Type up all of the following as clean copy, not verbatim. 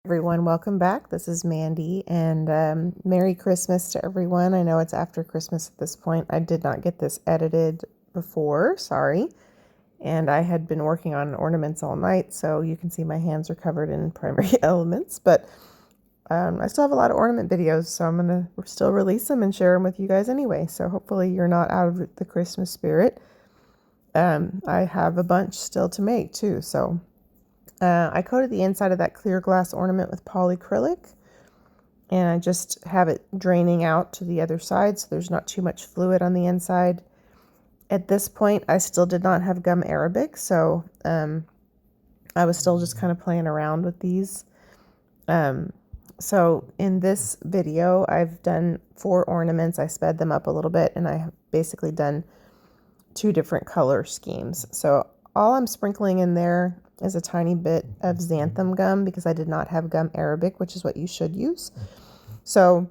Everyone, welcome back. This is Mandy, and Merry Christmas to everyone. I know it's after Christmas at this point. I did not get this edited before, sorry. And I had been working on ornaments all night, so you can see my hands are covered in primary elements. But I still have a lot of ornament videos, so I'm going to still release them and share them with you guys anyway. So hopefully you're not out of the Christmas spirit. I have a bunch still to make too, so... I coated the inside of that clear glass ornament with polyacrylic, and I just have it draining out to the other side so there's not too much fluid on the inside. At this point, I still did not have gum arabic, so I was still just kind of playing around with these. So in this video, I've done 4 ornaments. I sped them up a little bit, and I have basically done 2 different color schemes. So all I'm sprinkling in there is a tiny bit of xanthan gum because I did not have gum arabic, which is what you should use. So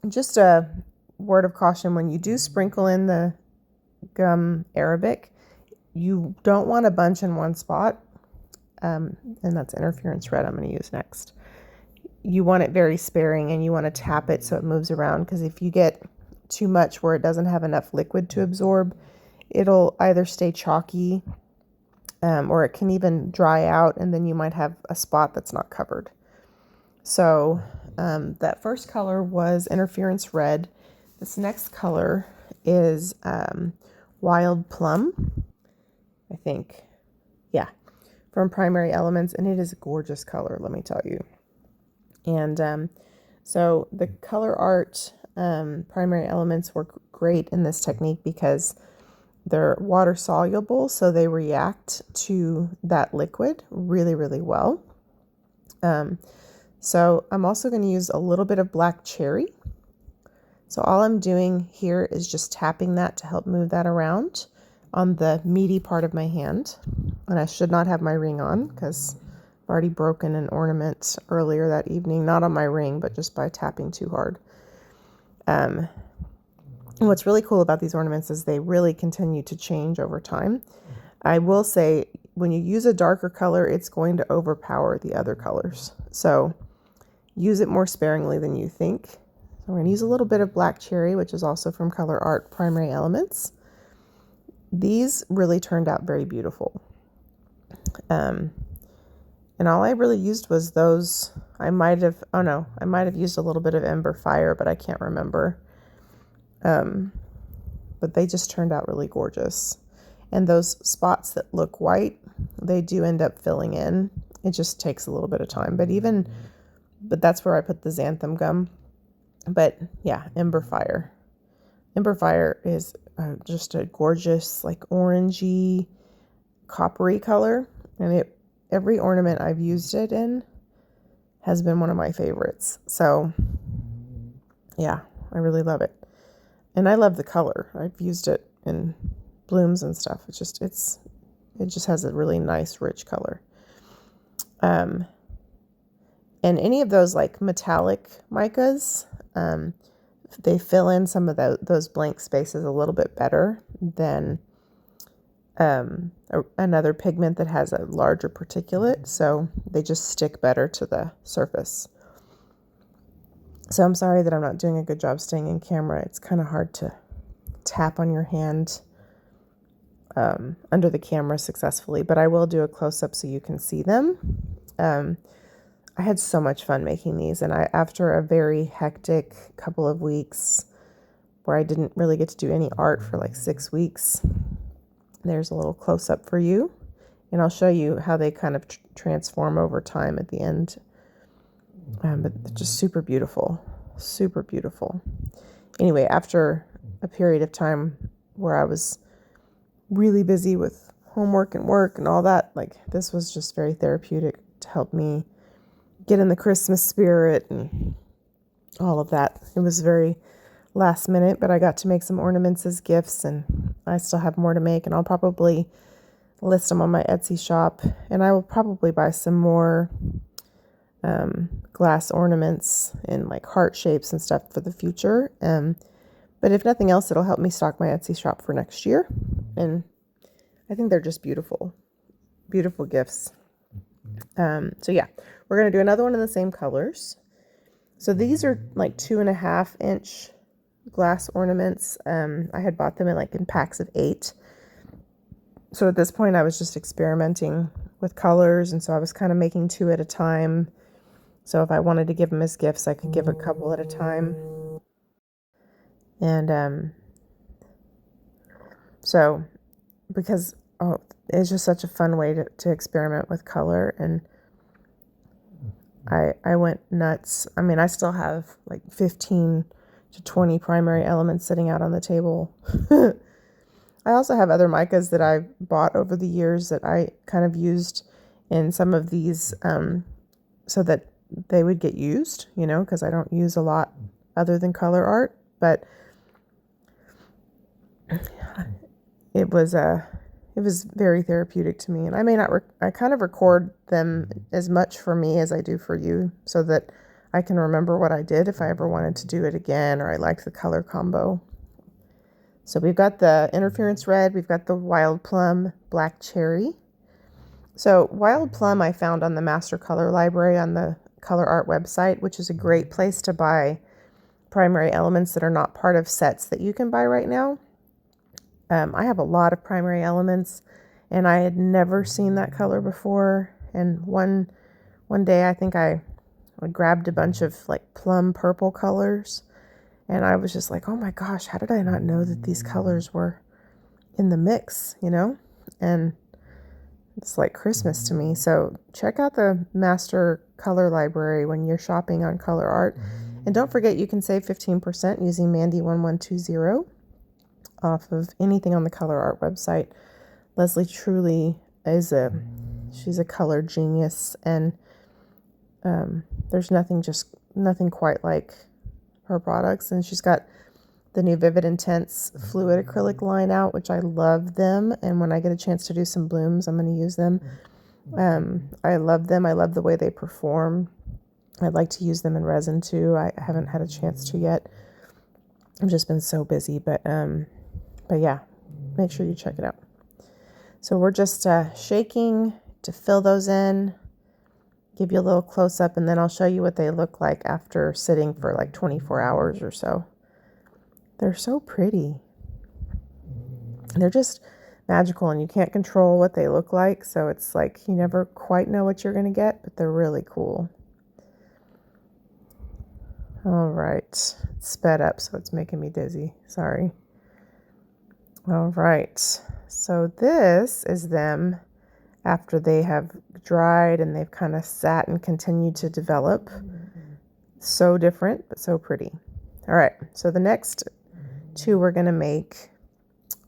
just a word of caution, when you do sprinkle in the gum arabic, you don't want a bunch in one spot. And that's interference red I'm going to use next. You want it very sparing, and you want to tap it so it moves around, because if you get too much where it doesn't have enough liquid to absorb, it'll either stay chalky or it can even dry out, and then you might have a spot that's not covered. So that first color was interference red. This next color is wild plum, I think. Yeah, from Primary Elements, and it is a gorgeous color, let me tell you. And so the Colourarte Primary Elements work great in this technique because they're water soluble, so they react to that liquid really, really well. So I'm also going to use a little bit of black cherry. So all I'm doing here is just tapping that to help move that around on the meaty part of my hand. And I should not have my ring on because I've already broken an ornament earlier that evening, not on my ring, but just by tapping too hard. And what's really cool about these ornaments is they really continue to change over time. I will say, when you use a darker color, it's going to overpower the other colors. So use it more sparingly than you think. So we're going to use a little bit of black cherry, which is also from Colourarte Primary Elements. These really turned out very beautiful. And all I really used was those. I might have used a little bit of Ember Fire, but I can't remember. But they just turned out really gorgeous. And those spots that look white, they do end up filling in. It just takes a little bit of time, but that's where I put the xanthan gum. But yeah, Ember Fire. Ember Fire is just a gorgeous, like orangey, coppery color. And every ornament I've used it in has been one of my favorites. So yeah, I really love it. And I love the color. I've used it in blooms and stuff. It just has a really nice, rich color. And any of those like metallic micas, they fill in some of those blank spaces a little bit better than another pigment that has a larger particulate. So they just stick better to the surface. So I'm sorry that I'm not doing a good job staying in camera. It's kind of hard to tap on your hand under the camera successfully, but I will do a close-up so you can see them. I had so much fun making these, and after a very hectic couple of weeks where I didn't really get to do any art for like 6 weeks, there's a little close-up for you, and I'll show you how they kind of transform over time at the end. But they're just super beautiful, super beautiful. Anyway, after a period of time where I was really busy with homework and work and all that, like this was just very therapeutic to help me get in the Christmas spirit and all of that. It was very last minute, but I got to make some ornaments as gifts, and I still have more to make, and I'll probably list them on my Etsy shop, and I will probably buy some more glass ornaments in like heart shapes and stuff for the future. But if nothing else, it'll help me stock my Etsy shop for next year. And I think they're just beautiful, beautiful gifts. So yeah, we're going to do another one in the same colors. So these are like 2.5-inch glass ornaments. I had bought them in packs of 8. So at this point I was just experimenting with colors, and so I was kind of making 2 at a time. So if I wanted to give them as gifts, I could give a couple at a time. And so because it's just such a fun way to experiment with color, and I went nuts. I mean, I still have like 15 to 20 primary elements sitting out on the table. I also have other micas that I bought over the years that I kind of used in some of these so that they would get used, because I don't use a lot other than Colourarte. But it was very therapeutic to me, and I may not I kind of record them as much for me as I do for you, so that I can remember what I did if I ever wanted to do it again, or I liked the color combo. So we've got the Interference Red, we've got the Wild Plum Black Cherry. So Wild Plum I found on the Master Color Library on the Colourarte website, which is a great place to buy primary elements that are not part of sets that you can buy right now. I have a lot of primary elements, and I had never seen that color before. And one day I think I grabbed a bunch of like plum purple colors, and I was just like, oh my gosh, how did I not know that these colors were in the mix, And it's like Christmas to me. So check out the Master Color Library when you're shopping on Colourarte. And don't forget, you can save 15% using Mandy1120 off of anything on the Colourarte website. Leslie truly is she's a color genius, and there's nothing quite like her products. And she's got the new Vivid Intense Fluid Acrylic line out, which I love them, and when I get a chance to do some blooms, I'm going to use them. I love them. I love the way they perform. I'd like to use them in resin too. I haven't had a chance to yet. I've just been so busy, but yeah, make sure you check it out. So we're just shaking to fill those in, give you a little close up, and then I'll show you what they look like after sitting for like 24 hours or so. They're so pretty. They're just magical, and you can't control what they look like, so it's like you never quite know what you're going to get, but they're really cool. All right, it's sped up, so it's making me dizzy. Sorry. All right, so this is them after they have dried and they've kind of sat and continued to develop. So different, but so pretty. All right, so the next 2 we're going to make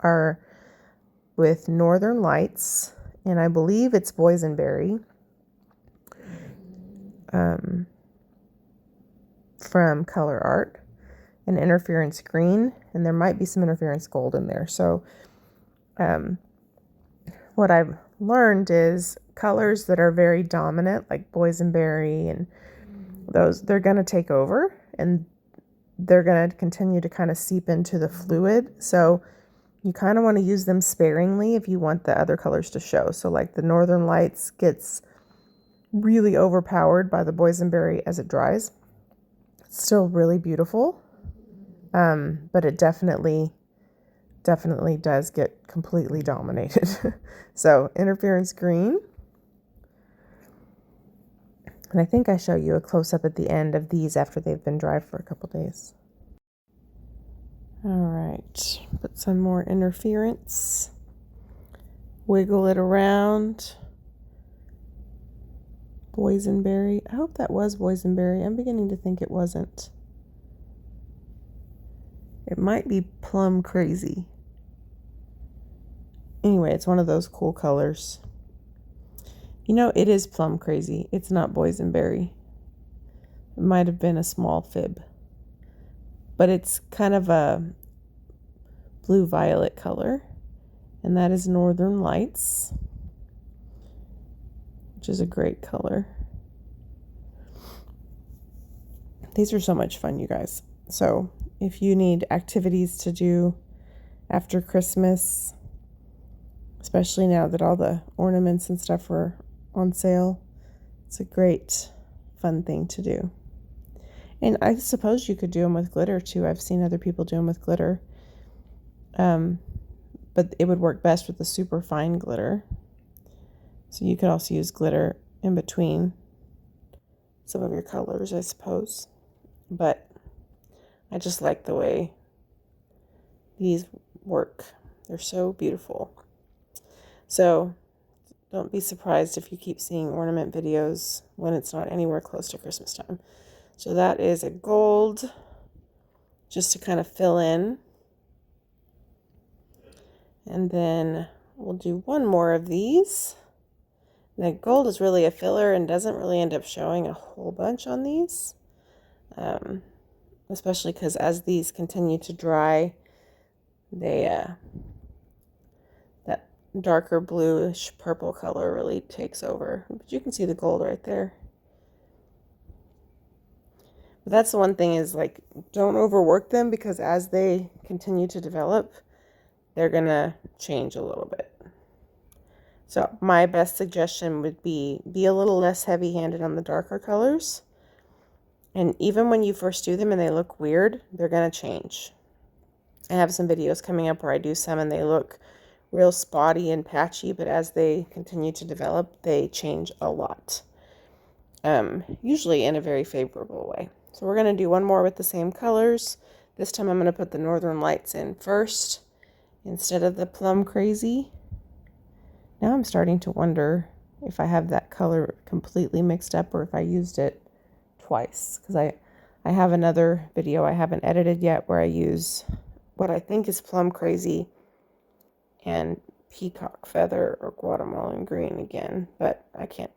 are with Northern Lights, and I believe it's Boysenberry from Colourarte, and Interference Green, and there might be some Interference Gold in there. So what I've learned is colors that are very dominant, like Boysenberry and those, they're going to take over, and they're going to continue to kind of seep into the fluid. So you kind of want to use them sparingly if you want the other colors to show. So like the Northern Lights gets really overpowered by the Boysenberry as it dries. It's still really beautiful, but it definitely does get completely dominated. So Interference Green. And I think I show you a close-up at the end of these after they've been dry for a couple days. All right, put some more Interference. Wiggle it around. Boysenberry. I hope that was Boysenberry. I'm beginning to think it wasn't. It might be Plum Crazy. Anyway, it's one of those cool colors. It is Plum Crazy. It's not Boysenberry. It might have been a small fib. But it's kind of a blue-violet color. And that is Northern Lights, which is a great color. These are so much fun, you guys. So if you need activities to do after Christmas, especially now that all the ornaments and stuff are on sale, It's a great, fun thing to do. And I suppose you could do them with glitter too. I've seen other people do them with glitter. But it would work best with the super fine glitter. So you could also use glitter in between some of your colors, I suppose. But I just like the way these work. They're so beautiful. So don't be surprised if you keep seeing ornament videos when it's not anywhere close to Christmas time. So that is a gold, just to kind of fill in. And then we'll do one more of these. The gold is really a filler and doesn't really end up showing a whole bunch on these. Especially because as these continue to dry, they that darker bluish purple color really takes over. But you can see the gold right there. But that's the one thing is, like, don't overwork them, because as they continue to develop, they're gonna change a little bit. So my best suggestion would be a little less heavy-handed on the darker colors. And even when you first do them and they look weird, they're gonna change. I have some videos coming up where I do some and they look real spotty and patchy, but as they continue to develop, they change a lot. Usually in a very favorable way. So we're going to do one more with the same colors. This time I'm going to put the Northern Lights in first instead of the Plum Crazy. Now I'm starting to wonder if I have that color completely mixed up or if I used it twice. Because I have another video I haven't edited yet where I use what I think is Plum Crazy and Peacock Feather or Guatemalan Green again. But I can't.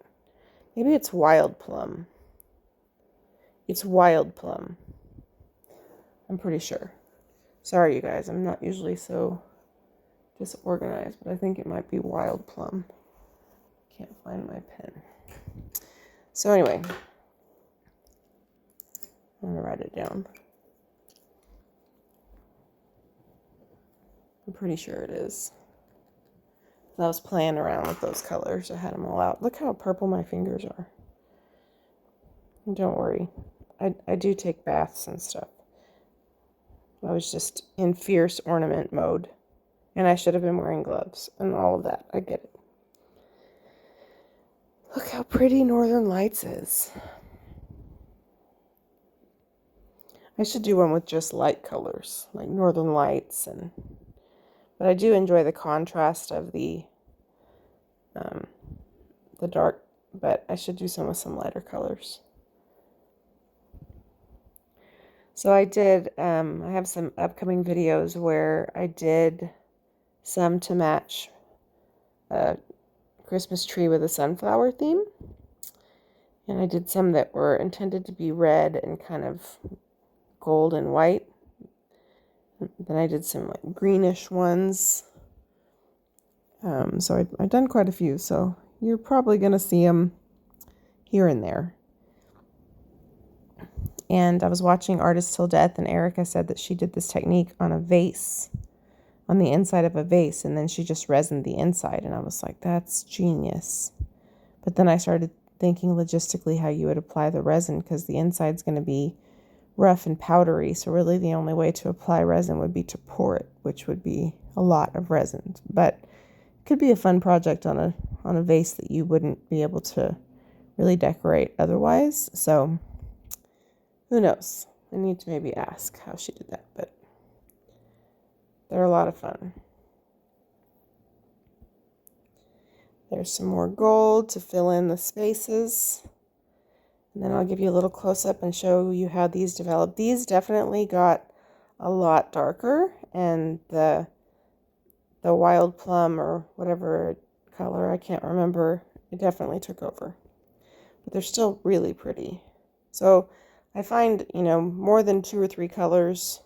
Maybe it's Wild Plum. It's Wild Plum. I'm pretty sure. Sorry, you guys. I'm not usually so disorganized, but I think it might be Wild Plum. Can't find my pen. So anyway, I'm going to write it down. I'm pretty sure it is. I was playing around with those colors. I had them all out. Look how purple my fingers are. Don't worry. I do take baths and stuff. I was just in fierce ornament mode. And I should have been wearing gloves and all of that. I get it. Look how pretty Northern Lights is. I should do one with just light colors, like Northern Lights. But I do enjoy the contrast of the dark, but I should do some with some lighter colors. So I did, I have some upcoming videos where I did some to match a Christmas tree with a sunflower theme. And I did some that were intended to be red and kind of gold and white. Then I did some like greenish ones. So I've done quite a few, so you're probably going to see them here and there. And I was watching Artist Till Death, and Erica said that she did this technique on a vase, on the inside of a vase, and then she just resined the inside. And I was like, that's genius. But then I started thinking logistically how you would apply the resin, because the inside's going to be rough and powdery. So really the only way to apply resin would be to pour it, which would be a lot of resin. But it could be a fun project on a vase that you wouldn't be able to really decorate otherwise. So who knows? I need to maybe ask how she did that, but they're a lot of fun. There's some more gold to fill in the spaces. And then I'll give you a little close-up and show you how these develop. These definitely got a lot darker, and the Wild Plum or whatever color, I can't remember, it definitely took over. But they're still really pretty. So I find, more than 2 or 3 colors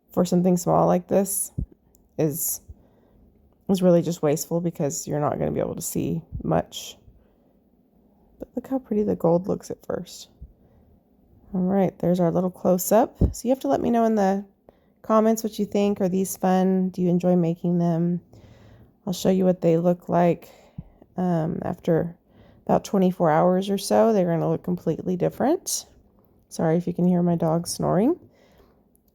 for something small like this is really just wasteful, because you're not going to be able to see much. But look how pretty the gold looks at first. All right, there's our little close-up. So you have to let me know in the comments what you think. Are these fun? Do you enjoy making them? I'll show you what they look like after about 24 hours or so, they're going to look completely different. Sorry if you can hear my dog snoring.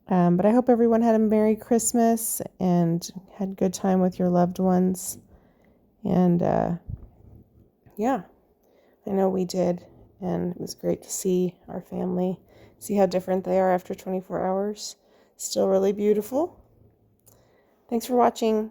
But I hope everyone had a Merry Christmas and had a good time with your loved ones. And yeah, I know we did. And it was great to see our family, see how different they are after 24 hours. Still really beautiful. Thanks for watching.